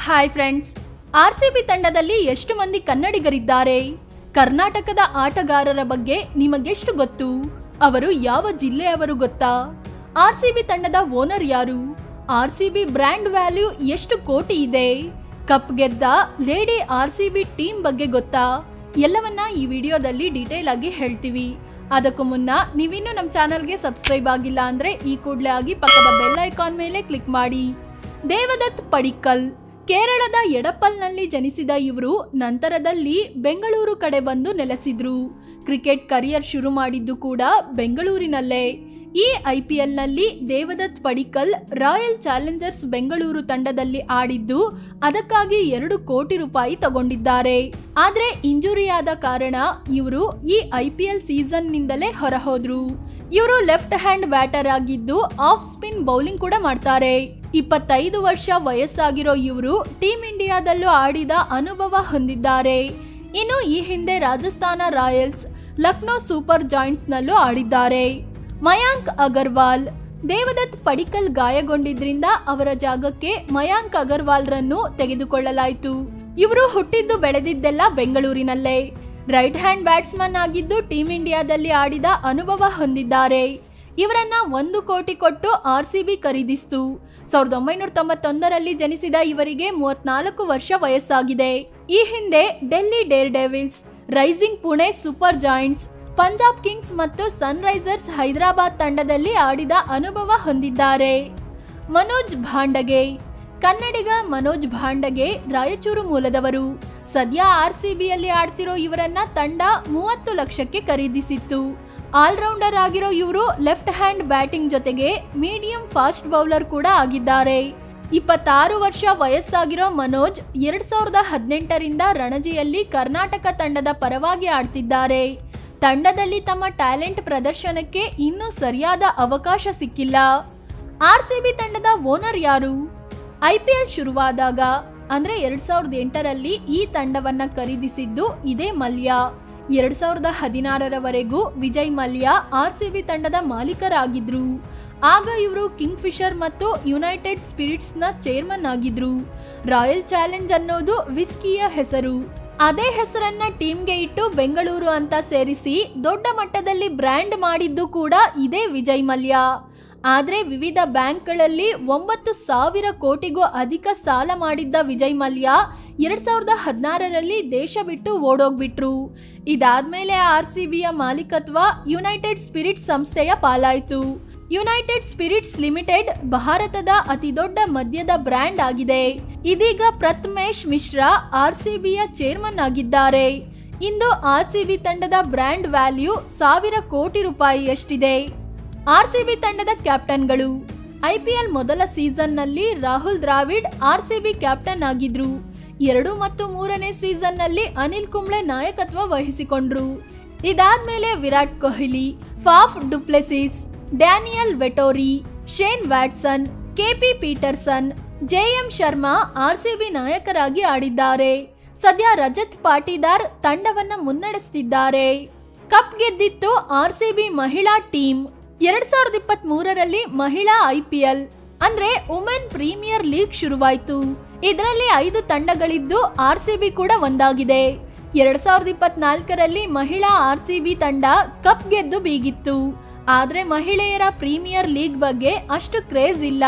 Hi friends, RCB ತಂಡದಲ್ಲಿ ಎಷ್ಟು ಮಂದಿ ಕನ್ನಡಿಗರಿದ್ದಾರೆ? ಕರ್ನಾಟಕದ ಆಟಗಾರರ ಬಗ್ಗೆ ನಿಮಗೆಷ್ಟು ಗೊತ್ತು? ಅವರು ಯಾವ ಜಿಲ್ಲೆಯವರು ಗೊತ್ತಾ? ಆರ್ಸಿಬಿ ತಂಡದ ಓನರ್ ಯಾರು? ಆರ್ಸಿಬಿ ಬ್ರ್ಯಾಂಡ್ ವ್ಯಾಲ್ಯೂ ಎಷ್ಟು ಕೋಟಿ ಇದೆ? ಕಪ್ ಗೆದ್ದ ಲೇಡಿ ಆರ್ಸಿಬಿ ಟೀಮ್ ಬಗ್ಗೆ ಗೊತ್ತಾ? ಎಲ್ಲವನ್ನ ಈ ವಿಡಿಯೋದಲ್ಲಿ ಡೀಟೇಲ್ ಆಗಿ ಹೇಳ್ತೀವಿ. ಅದಕ್ಕೂ ಮುನ್ನ ನೀವಿನ್ನೂ ನಮ್ಮ ಚಾನಲ್ಗೆ ಸಬ್ಸ್ಕ್ರೈಬ್ ಆಗಿಲ್ಲ ಅಂದ್ರೆ ಈ ಕೂಡಲೇ ಆಗಿ ಪಕ್ಕದ ಬೆಲ್ ಐಕಾನ್ ಮೇಲೆ ಕ್ಲಿಕ್ ಮಾಡಿ. ದೇವದತ್ ಪಡಿಕ್ಕಲ್ ಕೇರಳದ ಎಡಪ್ಪಲ್ನಲ್ಲಿ ಜನಿಸಿದ ಇವರು ನಂತರದಲ್ಲಿ ಬೆಂಗಳೂರು ಕಡೆ ಬಂದು ನೆಲೆಸಿದ್ರು. ಕ್ರಿಕೆಟ್ ಕರಿಯರ್ ಶುರು ಮಾಡಿದ್ದು ಕೂಡ ಬೆಂಗಳೂರಿನಲ್ಲೇ. ಈ IPLನಲ್ಲಿ ದೇವದತ್ ಪಡಿಕ್ಕಲ್ ರಾಯಲ್ ಚಾಲೆಂಜರ್ಸ್ ಬೆಂಗಳೂರು ತಂಡದಲ್ಲಿ ಆಡಿದ್ದು ಅದಕ್ಕಾಗಿ 2 ಕೋಟಿ ರೂಪಾಯಿ ತಗೊಂಡಿದ್ದಾರೆ. ಆದ್ರೆ ಇಂಜುರಿ ಆದ ಕಾರಣ ಇವರು ಈ IPL ಸೀಸನ್ ನಿಂದಲೇ ಹೊರಹೋದ್ರು. ಇವರು ಲೆಫ್ಟ್ ಹ್ಯಾಂಡ್ ಬ್ಯಾಟರ್ ಆಗಿದ್ದು ಆಫ್ ಸ್ಪಿನ್ ಬೌಲಿಂಗ್ ಕೂಡ ಮಾಡ್ತಾರೆ. 25 ವರ್ಷ ವಯಸ್ಸಾಗಿರೋ ಇವರು ಟೀಮ್ ಇಂಡಿಯಾದಲ್ಲೂ ಆಡಿದ ಅನುಭವ ಹೊಂದಿದ್ದಾರೆ. ಇನ್ನು ಈ ಹಿಂದೆ Rajasthan Royals, Lucknow super joints ನಲ್ಲೂ ಆಡಿದ್ದಾರೆ. ಮಯಾಂಕ್ ಅಗರ್ವಾಲ್ ದೇವದತ್ ಪಡಿಕ್ಕಲ್ ಗಾಯಗೊಂಡಿದ್ರಿಂದ ಅವರ ಜಾಗಕ್ಕೆ ಮಯಾಂಕ್ ಅಗರ್ವಾಲ್ ರನ್ನು ತೆಗೆದುಕೊಳ್ಳಲಾಯಿತು. ಇವರು ಹುಟ್ಟಿದ್ದು ಬೆಳೆದಿದ್ದೆಲ್ಲ ಬೆಂಗಳೂರಿನಲ್ಲೇ. ರೈಟ್ ಹ್ಯಾಂಡ್ ಬ್ಯಾಟ್ಸ್ಮನ್ ಆಗಿದ್ದು ಟೀಮ್ ಇಂಡಿಯಾದಲ್ಲಿ ಆಡಿದ ಅನುಭವ ಹೊಂದಿದ್ದಾರೆ. ಇವರನ್ನ 1 ಕೋಟಿ ಕೊಟ್ಟು RCB ಖರೀದಿಸಿತು. 1991ರಲ್ಲಿ ಜನಿಸಿದ ಇವರಿಗೆ 34 ವರ್ಷ ವಯಸ್ಸಾಗಿದೆ. ಈ ಹಿಂದೆ Delhi Daredevils, Rising Pune Super Giants, Punjab Kings ಮತ್ತು ಸನ್ ರೈಸರ್ಸ್ ಹೈದರಾಬಾದ್ ತಂಡದಲ್ಲಿ ಆಡಿದ ಅನುಭವ ಹೊಂದಿದ್ದಾರೆ. ಮನೋಜ್ ಭಾಂಡಗೆ ಕನ್ನಡಿಗ ಮನೋಜ್ ಭಾಂಡಗೆ ರಾಯಚೂರು ಮೂಲದವರು. ಸದ್ಯ RCBಯಲ್ಲಿ ಆಡ್ತಿರೋ ಇವರನ್ನ ತಂಡ 30 ಲಕ್ಷಕ್ಕೆ ಖರೀದಿಸಿತ್ತು. ಆಲ್ರೌಂಡರ್ ಆಗಿರೋ ಇವರು ಲೆಫ್ಟ್ ಹ್ಯಾಂಡ್ ಬ್ಯಾಟಿಂಗ್ ಜೊತೆಗೆ ಮೀಡಿಯಂ ಫಾಸ್ಟ್ ಬೌಲರ್ ಕೂಡ ಆಗಿದ್ದಾರೆ. 26 ವರ್ಷ ವಯಸ್ಸಾಗಿರೋ ಮನೋಜ್ 2018ರಿಂದ ರಣಜಿಯಲ್ಲಿ ಕರ್ನಾಟಕ ತಂಡದ ಪರವಾಗಿ ಆಡ್ತಿದ್ದಾರೆ. ತಂಡದಲ್ಲಿ ತಮ್ಮ ಟ್ಯಾಲೆಂಟ್ ಪ್ರದರ್ಶನಕ್ಕೆ ಇನ್ನೂ ಸರಿಯಾದ ಅವಕಾಶ ಸಿಕ್ಕಿಲ್ಲ. RCB ತಂಡದ ಓನರ್ ಯಾರು? IPL ಶುರುವಾದಾಗ ಅಂದ್ರೆ 2008ರಲ್ಲಿ ಈ ತಂಡವನ್ನ ಖರೀದಿಸಿದ್ದು ಇದೇ ಮಲ್ಯ. 2016ರವರೆಗೂ ವಿಜಯ್ ಮಲ್ಯ RCB ತಂಡದ ಮಾಲೀಕರಾಗಿದ್ರು. ಆಗ ಇವರು ಕಿಂಗ್ ಫಿಶರ್ ಮತ್ತು ಯುನೈಟೆಡ್ ಸ್ಪಿರಿಟ್ಸ್ ನ ಚೇರ್ಮನ್ ಆಗಿದ್ರು. ರಾಯಲ್ ಚಾಲೆಂಜ್ ಅನ್ನೋದು ವಿಸ್ಕಿಯ ಹೆಸರು. ಅದೇ ಹೆಸರನ್ನ ಟೀಮ್ಗೆ ಇಟ್ಟು ಬೆಂಗಳೂರು ಅಂತ ಸೇರಿಸಿ ದೊಡ್ಡ ಮಟ್ಟದಲ್ಲಿ ಬ್ರ್ಯಾಂಡ್ ಮಾಡಿದ್ದು ಕೂಡ ಇದೇ ವಿಜಯ್ ಮಲ್ಯ. ಆದ್ರೆ ವಿವಿಧ ಬ್ಯಾಂಕ್ಗಳಲ್ಲಿ 9,000 ಕೋಟಿಗೂ ಅಧಿಕ ಸಾಲ ಮಾಡಿದ್ದ ವಿಜಯ್ ಮಲ್ಯ 2016ರಲ್ಲಿ ದೇಶ ಬಿಟ್ಟು ಓಡೋಗ್ಬಿಟ್ರು. ಇದಾದ್ಮೇಲೆ RCBಯ ಮಾಲೀಕತ್ವ ಯುನೈಟೆಡ್ ಸ್ಪಿರಿಟ್ಸ್ ಸಂಸ್ಥೆಯ ಪಾಲಾಯಿತು. ಯುನೈಟೆಡ್ ಸ್ಪಿರಿಟ್ಸ್ ಲಿಮಿಟೆಡ್ ಭಾರತದ ಅತಿ ದೊಡ್ಡ ಮದ್ಯದ ಬ್ರ್ಯಾಂಡ್ ಆಗಿದೆ. ಇದೀಗ ಪ್ರಥಮೇಶ್ ಮಿಶ್ರಾ RCBಯ ಚೇರ್ಮನ್ ಆಗಿದ್ದಾರೆ. ಇಂದು RCB ತಂಡದ ಬ್ರ್ಯಾಂಡ್ ವ್ಯಾಲ್ಯೂ 1000 ಕೋಟಿ ರೂಪಾಯಿಯಷ್ಟಿದೆ. RCB ತಂಡದ ಕ್ಯಾಪ್ಟನ್ಗಳು IPL ಮೊದಲ ಸೀಸನ್ನಲ್ಲಿ ರಾಹುಲ್ ದ್ರಾವಿಡ್ RCB ಕ್ಯಾಪ್ಟನ್ ಆಗಿದ್ರು. 2 ಮತ್ತು 3ನೇ ಸೀಸನ್ನಲ್ಲಿ ಅನಿಲ್ ಕುಂಬ್ಳೆ ನಾಯಕತ್ವ ವಹಿಸಿಕೊಂಡ್ರು. ಇದಾದ್ಮೇಲೆ Virat Kohli, Faf du Plessis, Daniel Vettori, Shane Watson, KP Pietersen, JM Sharma RCB ನಾಯಕರಾಗಿ ಆಡಿದ್ದಾರೆ. ಸದ್ಯ ರಜತ್ ಪಾಟಿದಾರ್ ತಂಡವನ್ನ ಮುನ್ನಡೆಸುತ್ತಿದ್ದಾರೆ. ಕಪ್ ಗೆದ್ದಿತ್ತು RCB ಮಹಿಳಾ ಟೀಮ್. 2023ರಲ್ಲಿ ಮಹಿಳಾ IPL ಅಂದ್ರೆ ವುಮೆನ್ ಪ್ರೀಮಿಯರ್ ಲೀಗ್ ಶುರುವಾಯಿತು. ಇದರಲ್ಲಿ 5 ತಂಡಗಳಿದ್ದು RCB ಕೂಡ ಒಂದಾಗಿದೆ. 2024ರಲ್ಲಿ ಮಹಿಳಾ RCB ತಂಡ ಕಪ್ ಗೆದ್ದು ಬೀಗಿತ್ತು. ಆದ್ರೆ ಮಹಿಳೆಯರ ಪ್ರೀಮಿಯರ್ ಲೀಗ್ ಬಗ್ಗೆ ಅಷ್ಟು ಕ್ರೇಜ್ ಇಲ್ಲ.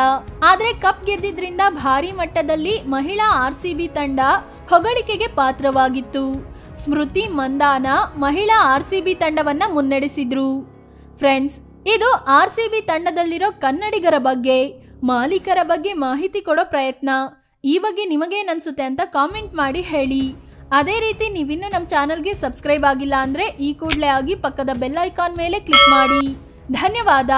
ಆದ್ರೆ ಕಪ್ ಗೆದ್ದಿದ್ರಿಂದ ಭಾರಿ ಮಟ್ಟದಲ್ಲಿ ಮಹಿಳಾ RCB ತಂಡ ಹೊಗಳಿಕೆಗೆ ಪಾತ್ರವಾಗಿತ್ತು. ಸ್ಮೃತಿ ಮಂದಾನ ಮಹಿಳಾ RCB ತಂಡವನ್ನ ಮುನ್ನಡೆಸಿದ್ರು. ಫ್ರೆಂಡ್ಸ್, ಇದು RCB ತಂಡದಲ್ಲಿರೋ ಕನ್ನಡಿಗರ ಬಗ್ಗೆ, ಮಾಲೀಕರ ಬಗ್ಗೆ ಮಾಹಿತಿ ಕೊಡೋ ಪ್ರಯತ್ನ. ಈ ಬಗ್ಗೆ ನಿಮಗೇನನ್ಸುತ್ತೆ ಅಂತ ಕಾಮೆಂಟ್ ಮಾಡಿ ಹೇಳಿ. ಅದೇ ರೀತಿ ನೀವಿನ್ನೂ ನಮ್ಮ ಚಾನಲ್ಗೆ ಸಬ್ಸ್ಕ್ರೈಬ್ ಆಗಿಲ್ಲ ಅಂದ್ರೆ ಈ ಕೂಡಲೇ ಆಗಿ ಪಕ್ಕದ ಬೆಲ್ ಐಕಾನ್ ಮೇಲೆ ಕ್ಲಿಕ್ ಮಾಡಿ. ಧನ್ಯವಾದ.